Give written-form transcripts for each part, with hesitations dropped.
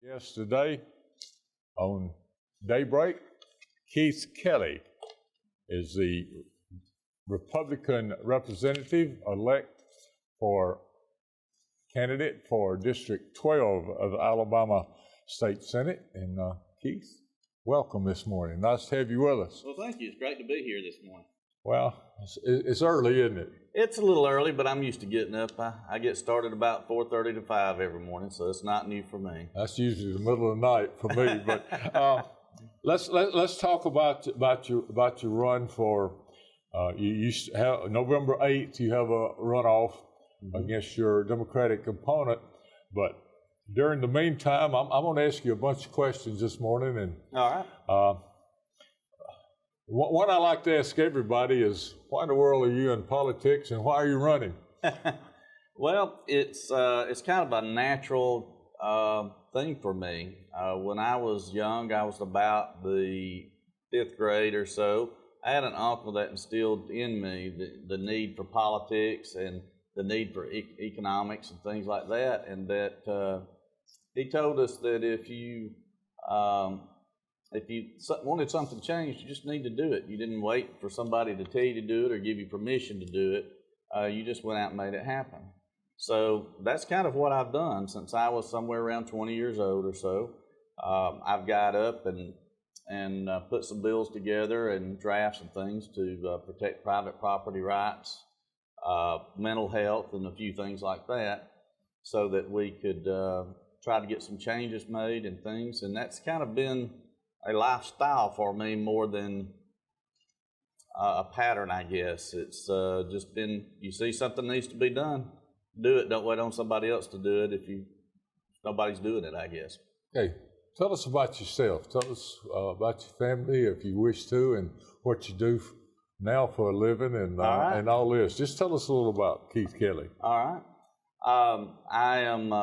Yes, today on Daybreak, Keith Kelley is the Republican representative elect for candidate for District 12 of the Alabama State Senate. And Keith, welcome this morning. Nice to have you with us. Well, thank you. It's great to be here this morning. Well, it's early, isn't it? It's a little early, but I'm used to getting up. I get started about 4:30 to 5 every morning, so it's not new for me. That's usually the middle of the night for me. But let's talk about your run for. You have November 8th. You have a runoff against your Democratic opponent, but during the meantime, I'm going to ask you a bunch of questions this morning. And all right. What I like to ask everybody is, why in the world are you in politics and why are you running? Well, it's kind of a natural thing for me. When I was young, I was about the 5th grade or so. I had an uncle that instilled in me the need for politics and the need for economics and things like that, and that he told us that if you wanted something changed, you just need to do it. You didn't wait for somebody to tell you to do it or give you permission to do it. You just went out and made it happen. So that's kind of what I've done since I was somewhere around 20 years old or so. I've got up and put some bills together and drafts and things to protect private property rights, mental health, and a few things like that, so that we could try to get some changes made and things. And that's kind of been a lifestyle for me more than a pattern, I guess. It's just been, you see something needs to be done, do it. Don't wait on somebody else to do it if nobody's doing it, I guess. Okay, tell us about yourself. Tell us about your family, if you wish to, and what you do now for a living, and and all this. Just tell us a little about Keith Kelley. All right. I am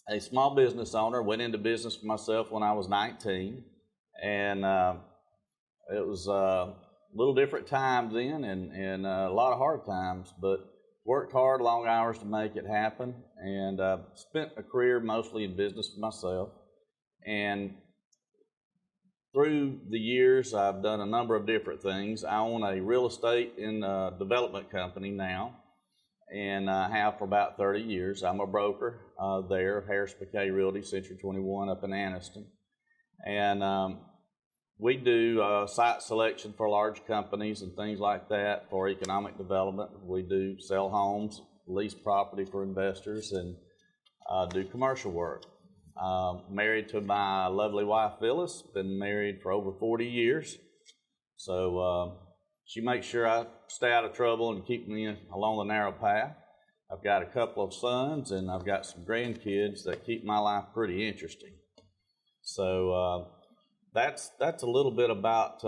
a small business owner. Went into business for myself when I was 19, and it was a little different time then, and a lot of hard times, but worked hard, long hours to make it happen, and spent a career mostly in business for myself. And through the years, I've done a number of different things. I own a real estate and development company now, and I have for about 30 years. I'm a broker there, Harris McKay Realty, Century 21 up in Anniston. And we do site selection for large companies and things like that for economic development. We do sell homes, lease property for investors, and do commercial work. Married to my lovely wife, Phyllis. Been married for over 40 years. So she makes sure I stay out of trouble and keep me along the narrow path. I've got a couple of sons, and I've got some grandkids that keep my life pretty interesting. So that's a little bit about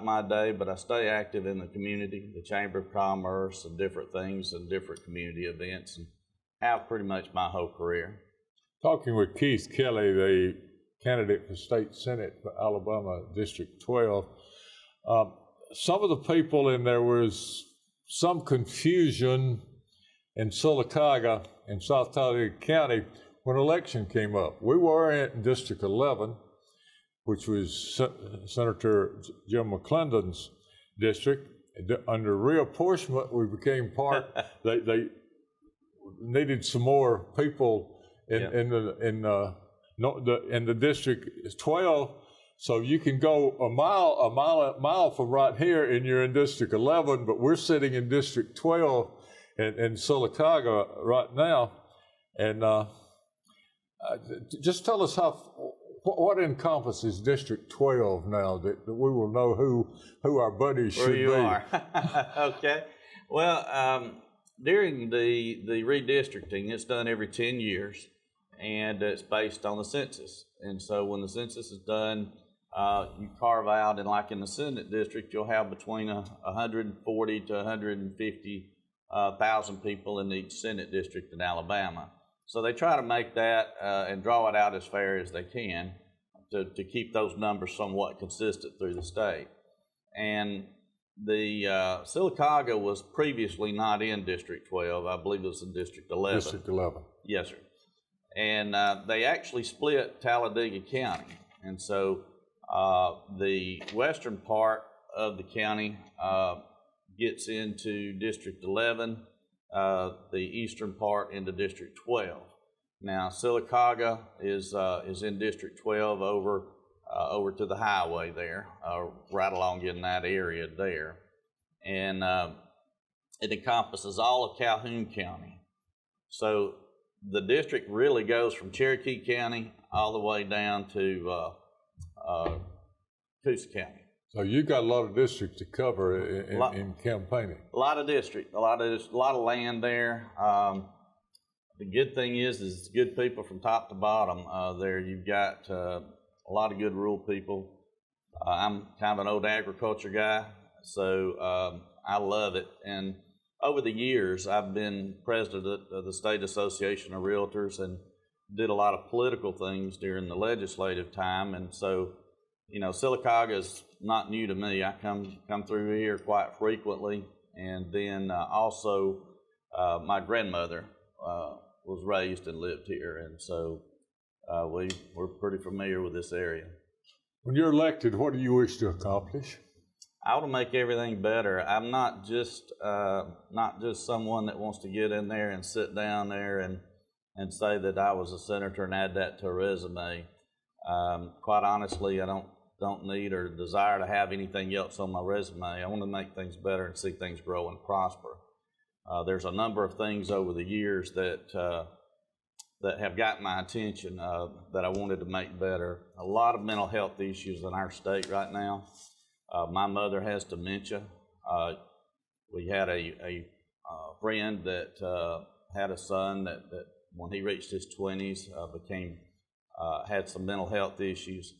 my day, but I stay active in the community, the Chamber of Commerce, and different things and different community events, and have pretty much my whole career. Talking with Keith Kelley, the candidate for State Senate for Alabama District 12. Some of the people, and there was some confusion in Sylacauga in South Talladega County when election came up. We were in District 11, which was Senator Jim McClendon's district. Under reapportionment, we became part. They needed some more people in the District 12. So you can go a mile from right here, and you're in District 11, but we're sitting in District 12 in Sylacauga right now. And just tell us what encompasses District 12 now, that we will know who our buddies should be. Where you are. Okay. Well, during the redistricting, it's done every 10 years, and it's based on the census. And so when the census is done, you carve out, and like in the Senate district, you'll have between 140 to 150,000 people in each Senate district in Alabama. So they try to make that and draw it out as fair as they can to keep those numbers somewhat consistent through the state. And the Sylacauga was previously not in District 12. I believe it was in District 11. District 11. Yes, sir. And they actually split Talladega County. And so the western part of the county gets into District 11, the eastern part into District 12. Now, Sylacauga is in District 12 over to the highway there, right along in that area there. And it encompasses all of Calhoun County. So the district really goes from Cherokee County all the way down to Coosa County. So you got a lot of districts to cover in campaigning. A lot of district, a lot of land there. The good thing is it's good people from top to bottom. There you've got a lot of good rural people. I'm kind of an old agriculture guy, so I love it. And over the years, I've been president of the State Association of Realtors and did a lot of political things during the legislative time. And so, Sylacauga is not new to me. I come through here quite frequently. And then also, my grandmother was raised and lived here. And so we're pretty familiar with this area. When you're elected, what do you wish to accomplish? I want to make everything better. I'm not just someone that wants to get in there and sit down there and say that I was a senator and add that to a resume. Quite honestly, I don't need or desire to have anything else on my resume. I want to make things better and see things grow and prosper. There's a number of things over the years that have gotten my attention that I wanted to make better. A lot of mental health issues in our state right now. My mother has dementia. We had a friend that had a son that when he reached his 20s had some mental health issues.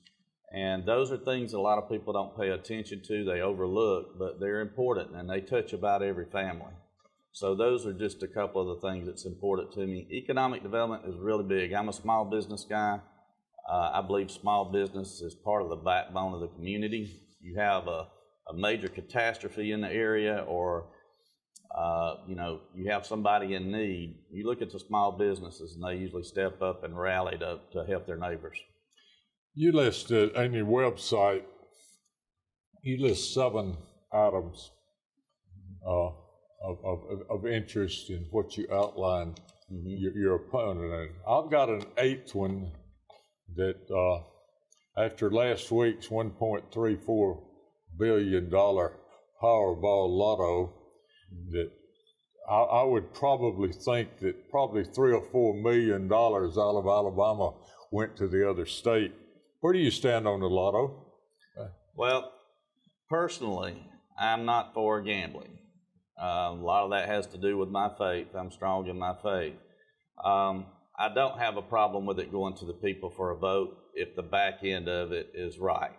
And those are things a lot of people don't pay attention to, they overlook, but they're important and they touch about every family. So those are just a couple of the things that's important to me. Economic development is really big. I'm a small business guy. I believe small business is part of the backbone of the community. You have a major catastrophe in the area or, you have somebody in need, you look at the small businesses and they usually step up and rally to help their neighbors. You listed on your website, you list 7 items of interest in what you outlined your opponent. And I've got an 8th one that after last week's $1.34 billion Powerball Lotto, that I would probably think that probably $3 or $4 million out of Alabama went to the other state. Where do you stand on the lotto? Well, personally, I'm not for gambling. A lot of that has to do with my faith. I'm strong in my faith. I don't have a problem with it going to the people for a vote if the back end of it is right.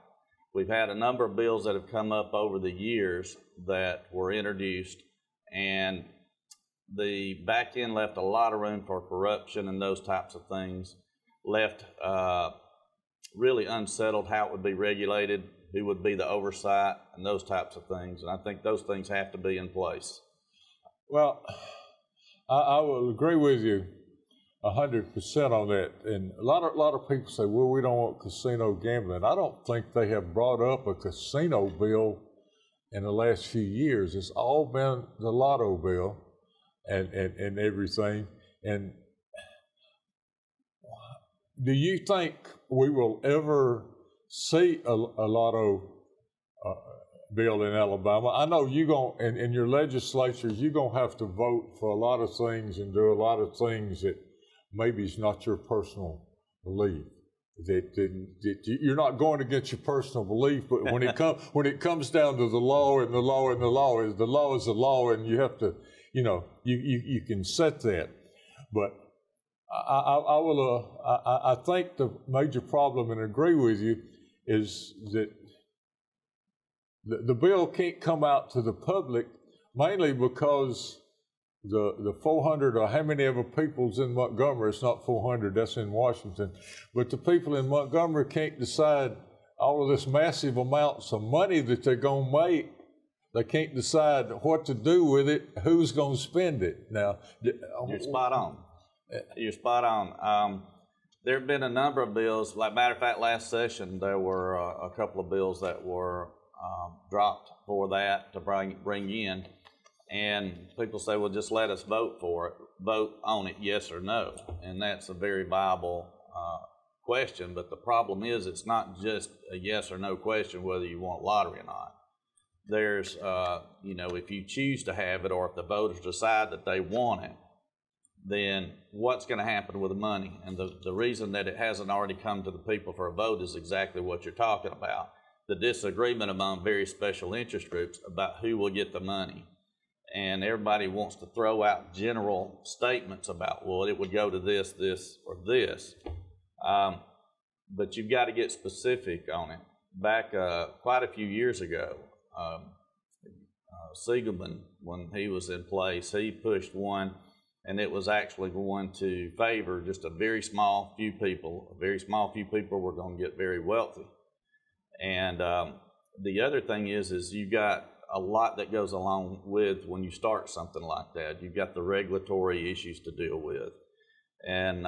We've had a number of bills that have come up over the years that were introduced, and the back end left a lot of room for corruption and those types of things, left really unsettled how it would be regulated, who would be the oversight, and those types of things. And I think those things have to be in place. Well, I will agree with you 100% on that. And a lot of people say, well, we don't want casino gambling. I don't think they have brought up a casino bill in the last few years. It's all been the lotto bill and everything. And do you think we will ever see a lotto bill in Alabama? I know you're going, in your legislatures, you're going to have to vote for a lot of things and do a lot of things that maybe is not your personal belief. That you're not going against your personal belief, but when it comes down to the law and the law and the law is the law, and you have to, you can set that. But I think the major problem, and agree with you, is that the bill can't come out to the public mainly because the 400 or how many ever people's in Montgomery, it's not 400, that's in Washington, but the people in Montgomery can't decide all of this massive amounts of money that they're going to make. They can't decide what to do with it, who's going to spend it. Now, you're spot on. You're spot on. There have been a number of bills. Like, matter of fact, last session there were a couple of bills that were dropped for that to bring in, and people say, "Well, just let us vote on it, yes or no," and that's a very viable question. But the problem is, it's not just a yes or no question whether you want lottery or not. There's, if you choose to have it, or if the voters decide that they want it, then what's going to happen with the money? And the reason that it hasn't already come to the people for a vote is exactly what you're talking about. The disagreement among various special interest groups about who will get the money. And everybody wants to throw out general statements about, well, it would go to this, this, or this. But you've got to get specific on it. Back quite a few years ago, Siegelman, when he was in place, he pushed one, and it was actually going to favor just a very small few people. A very small few people were going to get very wealthy. And the other thing is you've got a lot that goes along with when you start something like that. You've got the regulatory issues to deal with. And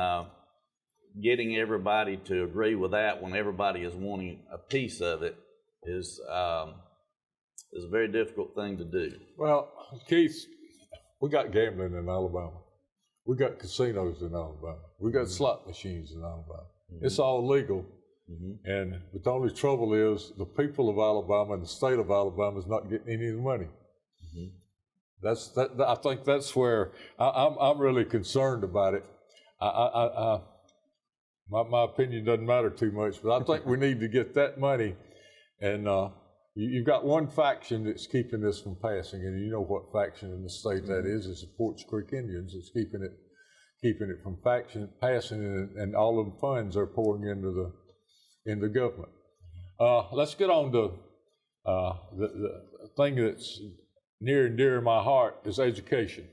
getting everybody to agree with that when everybody is wanting a piece of it is a very difficult thing to do. Well, Keith, we got gambling in Alabama. We got casinos in Alabama. We got slot machines in Alabama. It's all legal. But the only trouble is the people of Alabama and the state of Alabama is not getting any of the money. I think that's where I'm really concerned about it. My opinion doesn't matter too much, but I think we need to get that money. And you've got one faction that's keeping this from passing, and you know what faction in the state that is. It's the Porch Creek Indians that's keeping it from passing, and all of the funds are pouring into the government. Let's get on to the thing that's near and dear to my heart is education.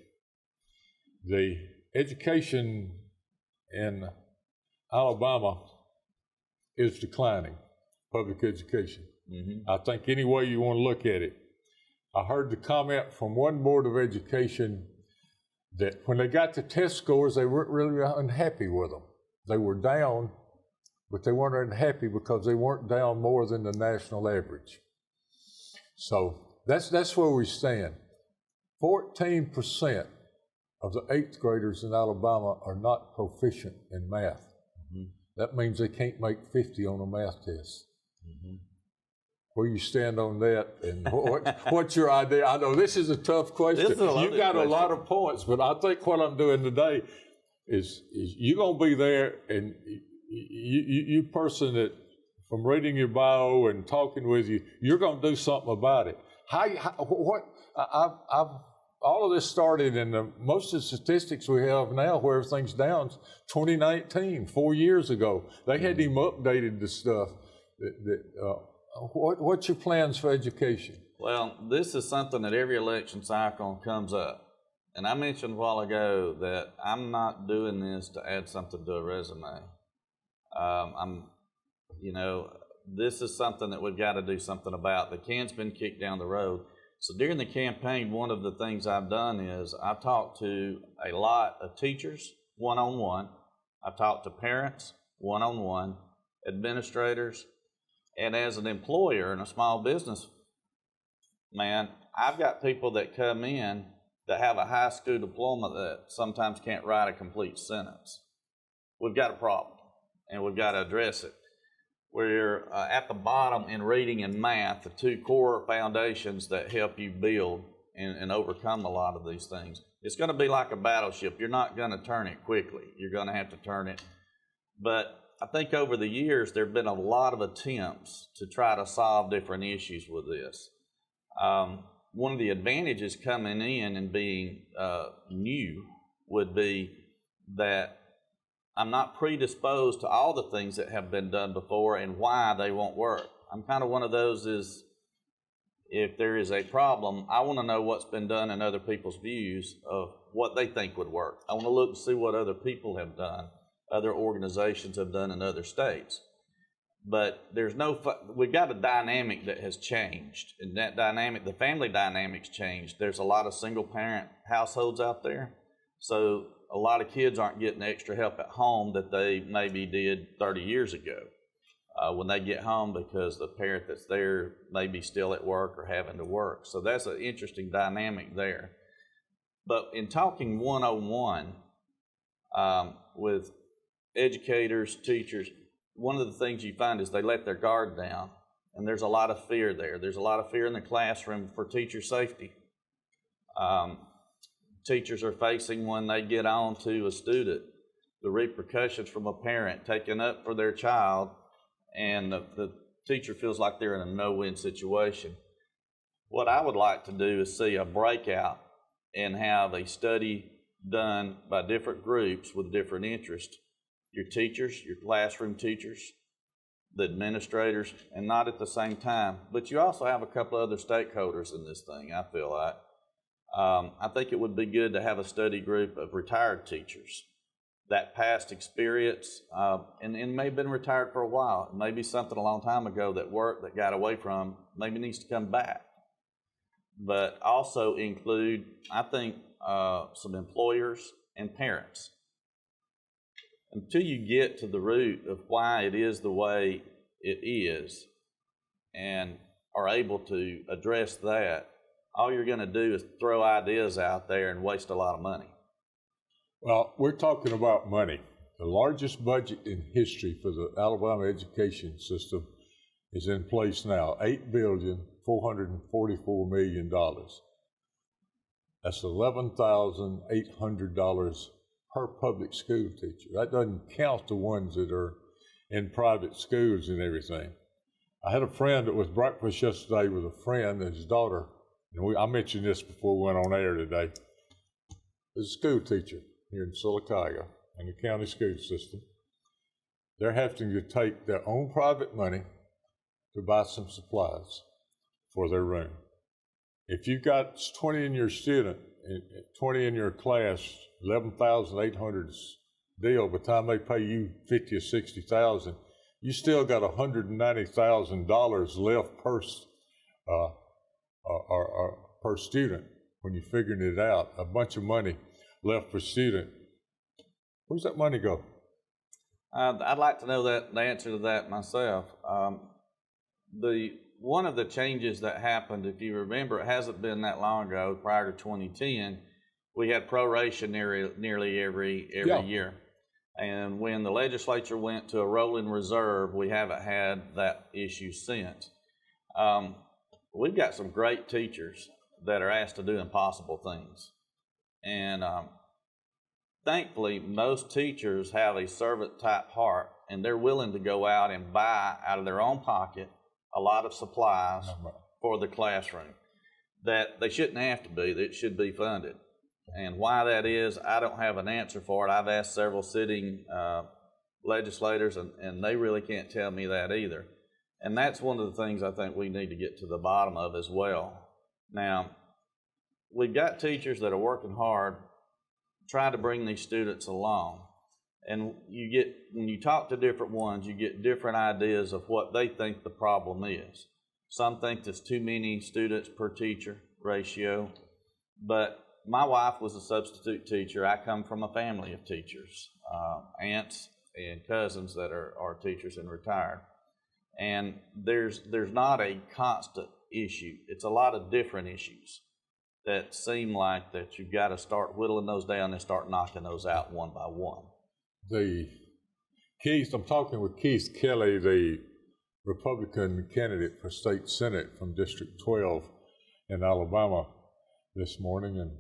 The education in Alabama is declining, public education. I think any way you want to look at it. I heard the comment from one board of education that when they got the test scores, they weren't really unhappy with them. They were down, but they weren't unhappy because they weren't down more than the national average. So that's where we stand. 14% of the 8th graders in Alabama are not proficient in math. That means they can't make 50 on a math test. Where you stand on that, and what's your idea? I know this is a tough question. You got a lot of points, but I think what I'm doing today is you're going to be there, and you person that, from reading your bio and talking with you, you're going to do something about it. All of this started in most of the statistics we have now where everything's down 2019, 4 years ago. They hadn't even updated the stuff. What's your plans for education? Well, this is something that every election cycle comes up. And I mentioned a while ago that I'm not doing this to add something to a resume. This is something that we've got to do something about. The can's been kicked down the road. So during the campaign, one of the things I've done is I've talked to a lot of teachers one-on-one. I've talked to parents one-on-one, administrators, and as an employer and a small business man, I've got people that come in that have a high school diploma that sometimes can't write a complete sentence. We've got a problem, and we've got to address it. We're at the bottom in reading and math, the two core foundations that help you build and overcome a lot of these things. It's going to be like a battleship. You're not going to turn it quickly. You're going to have to turn it. But I think over the years, there have been a lot of attempts to try to solve different issues with this. One of the advantages coming in and being new would be that I'm not predisposed to all the things that have been done before and why they won't work. I'm kind of one of those is, if there is a problem, I want to know what's been done in other people's views of what they think would work. I want to look and see what other people have done, other organizations have done in other states. But we've got a dynamic that has changed. And that dynamic, the family dynamic's changed. There's a lot of single parent households out there. So a lot of kids aren't getting extra help at home that they maybe did 30 years ago when they get home, because the parent that's there may be still at work or having to work. So that's an interesting dynamic there. But in talking one-on-one with educators, teachers, one of the things you find is they let their guard down, and there's a lot of fear there. There's a lot of fear in the classroom for teacher safety. Teachers are facing, when they get on to a student, the repercussions from a parent taking up for their child, and the teacher feels like they're in a no-win situation. What I would like to do is see a breakout and have a study done by different groups with different interests. Your teachers, your classroom teachers, the administrators, and not at the same time. But you also have a couple other stakeholders in this thing, I feel like. I think it would be good to have a study group of retired teachers. That past experience, and may have been retired for a while, maybe something a long time ago that worked, that got away from, maybe needs to come back. But also include, I think, some employers and parents. Until you get to the root of why it is the way it is and are able to address that, all you're going to do is throw ideas out there and waste a lot of money. Well, we're talking about money. The largest budget in history for the Alabama education system is in place now, $8,444,000,000. That's $11,800 per public school teacher. That doesn't count the ones that are in private schools and everything. I had a friend that was breakfast yesterday with a friend and his daughter, and I mentioned this before we went on air today. There's a school teacher here in Sylacauga in the county school system. They're having to take their own private money to buy some supplies for their room. If you've got 20 in your student, 20 in your class, 11,800 is deal. By the time they pay you 50 or 60,000, you still got $190,000 left per student when you're figuring it out. A bunch of money left per student. Where's that money go? I'd like to know the answer to that myself. One of the changes that happened, if you remember, it hasn't been that long ago, prior to 2010, we had proration nearly every year. And when the legislature went to a rolling reserve, we haven't had that issue since. We've got some great teachers that are asked to do impossible things. And thankfully, most teachers have a servant-type heart, and they're willing to go out and buy out of their own pocket a lot of supplies for the classroom that they shouldn't have to be, that it should be funded. And why that is, I don't have an answer for it. I've asked several sitting legislators, and they really can't tell me that either. And that's one of the things I think we need to get to the bottom of as well. Now, we've got teachers that are working hard, trying to bring these students along. And when you talk to different ones, you get different ideas of what they think the problem is. Some think there's too many students per teacher ratio, but my wife was a substitute teacher. I come from a family of teachers, aunts and cousins that are teachers and retired. And there's not a constant issue. It's a lot of different issues that seem like that you've got to start whittling those down and start knocking those out one by one. I'm talking with Keith Kelley, the Republican candidate for state Senate from District 12 in Alabama this morning. And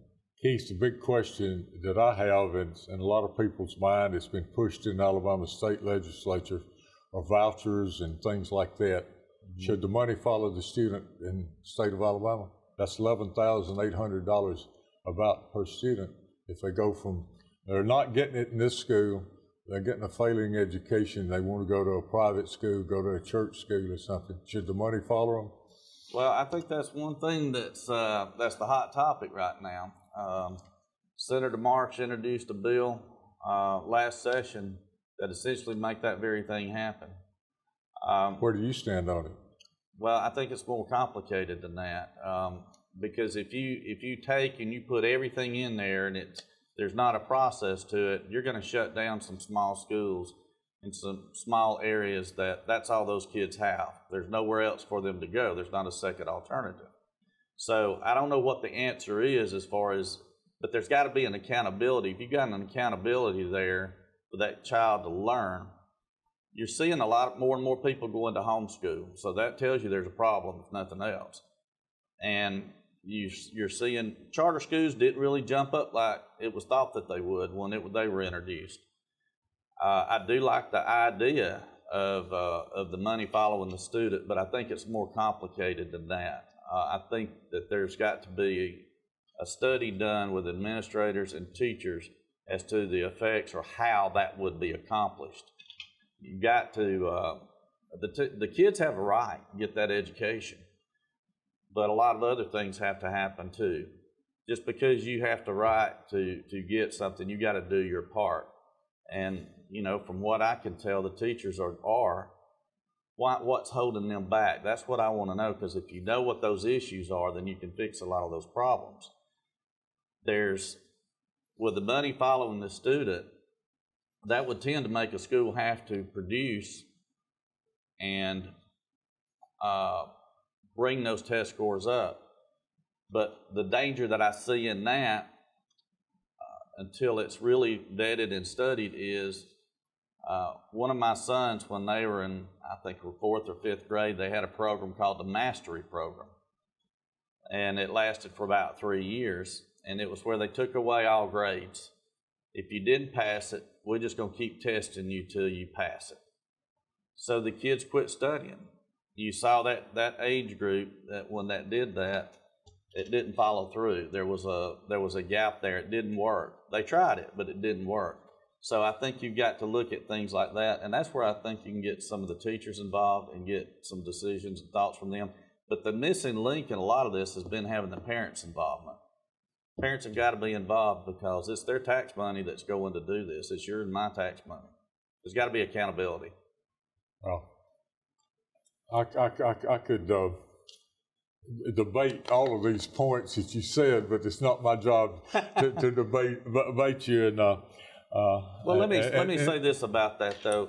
Keith, the big question that I have in a lot of people's mind, it's been pushed in Alabama state legislature, are vouchers and things like that. Mm-hmm. Should the money follow the student in the state of Alabama? That's $11,800 about per student. If they go from, they're not getting it in this school, they're getting a failing education, they want to go to a private school, go to a church school or something. Should the money follow them? Well, I think that's one thing that's the hot topic right now. Senator Marks introduced a bill last session that essentially make that very thing happen. Where do you stand on it? Well, I think it's more complicated than that, because if you take and you put everything in there and there's not a process to it, you're going to shut down some small schools in some small areas that's all those kids have. There's nowhere else for them to go. There's not a second alternative. So I don't know what the answer is as far as, but there's got to be an accountability. If you've got an accountability there for that child to learn, you're seeing a lot more and more people go into homeschool. So that tells you there's a problem, if nothing else. And you're seeing charter schools didn't really jump up like it was thought that they would when they were introduced. I do like the idea of the money following the student, but I think it's more complicated than that. I think that there's got to be a study done with administrators and teachers as to the effects or how that would be accomplished. You've got to, the kids have a right to get that education, but a lot of other things have to happen too. Just because you have the right to get something, you got to do your part. And, you know, from what I can tell, the teachers are what's holding them back? That's what I want to know, because if you know what those issues are, then you can fix a lot of those problems. With the money following the student, that would tend to make a school have to produce and bring those test scores up. But the danger that I see in that, until it's really vetted and studied, is one of my sons, when they were in, I think, 4th or 5th grade, they had a program called the Mastery Program. And it lasted for about 3 years. And it was where they took away all grades. If you didn't pass it, we're just going to keep testing you till you pass it. So the kids quit studying. You saw that age group that when that did that, it didn't follow through. There was a gap there. It didn't work. They tried it, but it didn't work. So I think you've got to look at things like that, and that's where I think you can get some of the teachers involved and get some decisions and thoughts from them. But the missing link in a lot of this has been having the parents' involvement. Parents have got to be involved because it's their tax money that's going to do this. It's your and my tax money. There's got to be accountability. Well, I could debate all of these points that you said, but it's not my job to debate you. And well, let me say this about that though.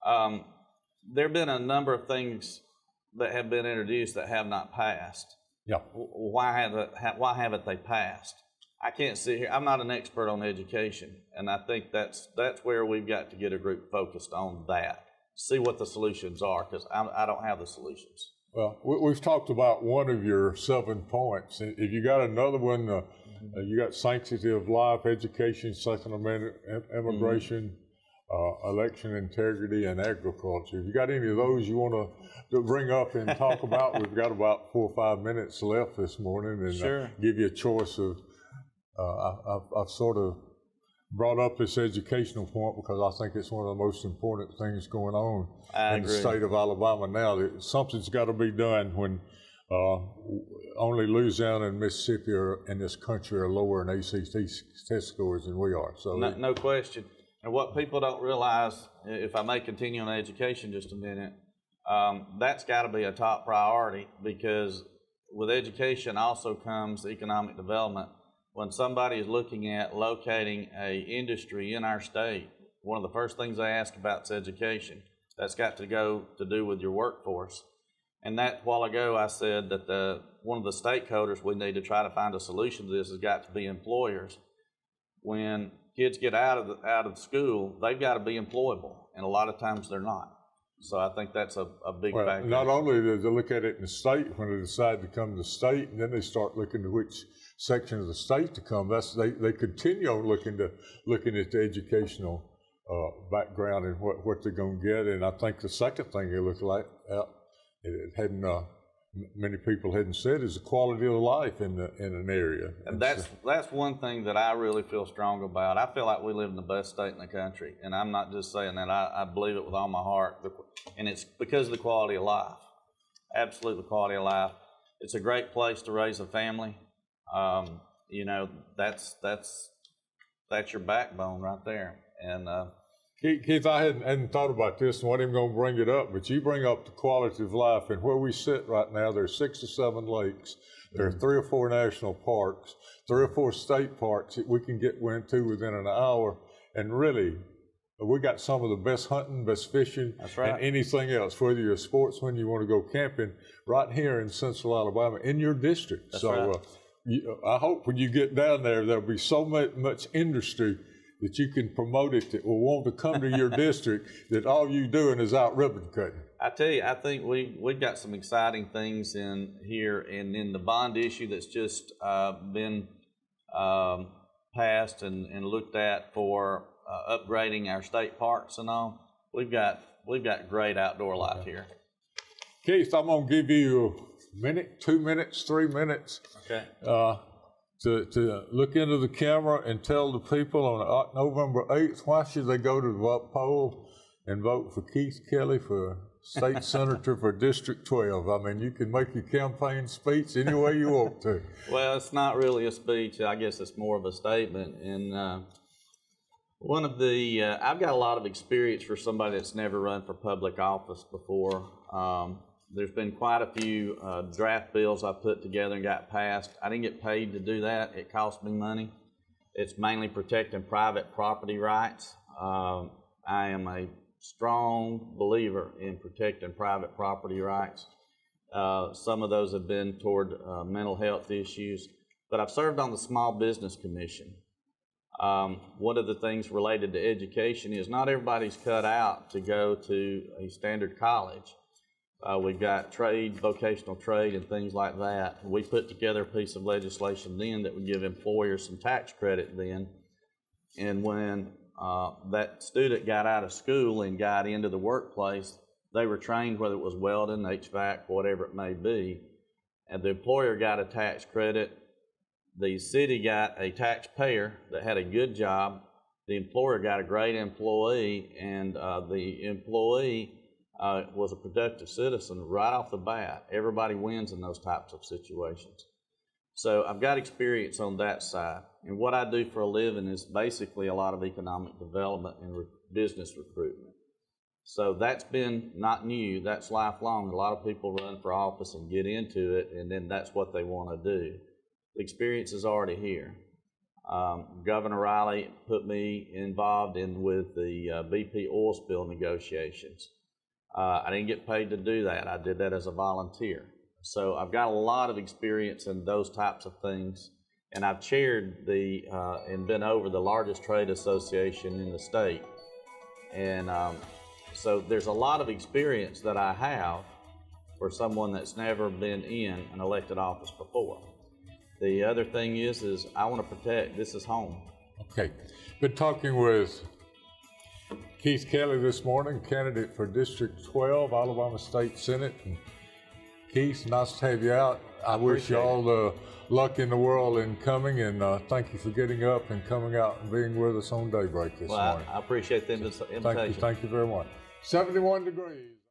There have been a number of things that have been introduced that have not passed. Yeah. Why haven't they passed? I can't sit here. I'm not an expert on education, and I think that's where we've got to get a group focused on that. See what the solutions are, because I don't have the solutions. Well, we've talked about one of your 7 points. If you got another one, you got sanctity of life, education, Second Amendment, immigration, election integrity, and agriculture. If you got any of those you want to bring up and talk about, we've got about 4 or 5 minutes left this morning, and sure. Give you a choice of. I've sort of brought up this educational point because I think it's one of the most important things going on in the state of Alabama now. Something's got to be done when only Louisiana and Mississippi in this country are lower in ACT test scores than we are. So no question. And what people don't realize, if I may continue on education just a minute, that's got to be a top priority, because with education also comes economic development. When somebody is looking at locating an industry in our state, one of the first things they ask about is education. That's got to go to do with your workforce. And that, a while ago, I said that one of the stakeholders we need to try to find a solution to this has got to be employers. When kids get out of school, they've got to be employable, and a lot of times they're not. So I think that's a big factor. Not only do they look at it in the state when they decide to come to the state, and then they start looking to which section of the state to come. They continue on looking at the educational background and what they're going to get. And I think the second thing they look at, many people hadn't said, is the quality of life in an area. And that's one thing that I really feel strong about. I feel like we live in the best state in the country, and I'm not just saying that. I believe it with all my heart, and it's because of the quality of life. Absolutely, quality of life. It's a great place to raise a family. You know, that's your backbone right there. And Keith, I hadn't thought about this and wasn't even going to bring it up, but you bring up the quality of life. And where we sit right now, there's 6 or 7 lakes. There are 3 or 4 national parks. 3 or 4 state parks that we can get into within an hour, and really, we got some of the best hunting, best fishing, That's right. and anything else, whether you're a sportsman, you want to go camping, right here in Central Alabama, in your district. That's so right. I hope when you get down there, there'll be so much industry that you can promote it that will want to come to your district, that all you doing is out ribbon cutting. I tell you, I think we've got some exciting things in here, and in the bond issue that's just been passed and looked at for upgrading our state parks and all. We've got great outdoor life here. Keith, I'm gonna give you a minute, 2 minutes, 3 minutes. Okay. To look into the camera and tell the people on November 8th, why should they go to the poll and vote for Keith Kelley for state senator for District 12? I mean, you can make your campaign speech any way you want to. Well, it's not really a speech. I guess it's more of a statement. And I've got a lot of experience for somebody that's never run for public office before. There's been quite a few draft bills I put together and got passed. I didn't get paid to do that. It cost me money. It's mainly protecting private property rights. I am a strong believer in protecting private property rights. Some of those have been toward mental health issues, but I've served on the Small Business Commission. One of the things related to education is not everybody's cut out to go to a standard college. We've got trade, vocational trade, and things like that. We put together a piece of legislation then that would give employers some tax credit then. And when that student got out of school and got into the workplace, they were trained, whether it was welding, HVAC, whatever it may be, and the employer got a tax credit. The city got a taxpayer that had a good job. The employer got a great employee, and the employee was a productive citizen right off the bat. Everybody wins in those types of situations. So I've got experience on that side. And what I do for a living is basically a lot of economic development and business recruitment. So that's been not new, that's lifelong. A lot of people run for office and get into it, and then that's what they want to do. The experience is already here. Governor Riley put me involved with the BP oil spill negotiations. I didn't get paid to do that. I did that as a volunteer. So I've got a lot of experience in those types of things, and I've chaired and been over the largest trade association in the state. And so there's a lot of experience that I have for someone that's never been in an elected office before. The other thing is I want to protect, this is home. Okay, been talking with Keith Kelley this morning, candidate for District 12, Alabama State Senate. And Keith, nice to have you out. I wish you all the luck in the world in coming, and thank you for getting up and coming out and being with us on Daybreak this morning. I appreciate the invitation. Thank you very much. 71 degrees.